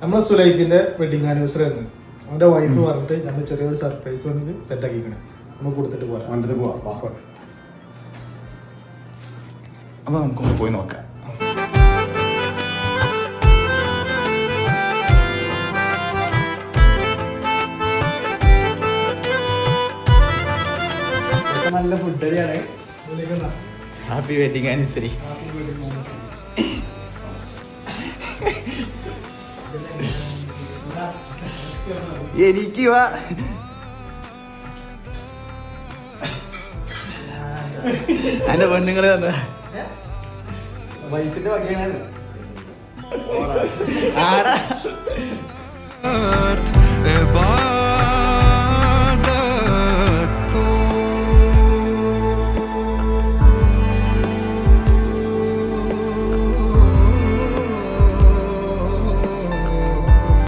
നമ്മളെ സുലൈഖിന്റെ wedding anniversary ആയിരുന്നു. അവന്റെ വൈഫ് പറഞ്ഞിട്ട് നമ്മൾ ചെറിയൊരു സർപ്രൈസ് വന്നിട്ട് സെറ്റ് ആക്കിക്കണേ. നമ്മൾ കൊടുത്തിട്ട് പോവാം. അപ്പൊ നമുക്കൊന്ന് പോയി നോക്കാം. നല്ല ഫുഡ് അടിയാണ്. Happy wedding anniversary. എനിക്ക് വാ എന്റെ പെണ്ണുങ്ങള് വന്ന വൈഫിന്റെ വകയാണ്. ആടാ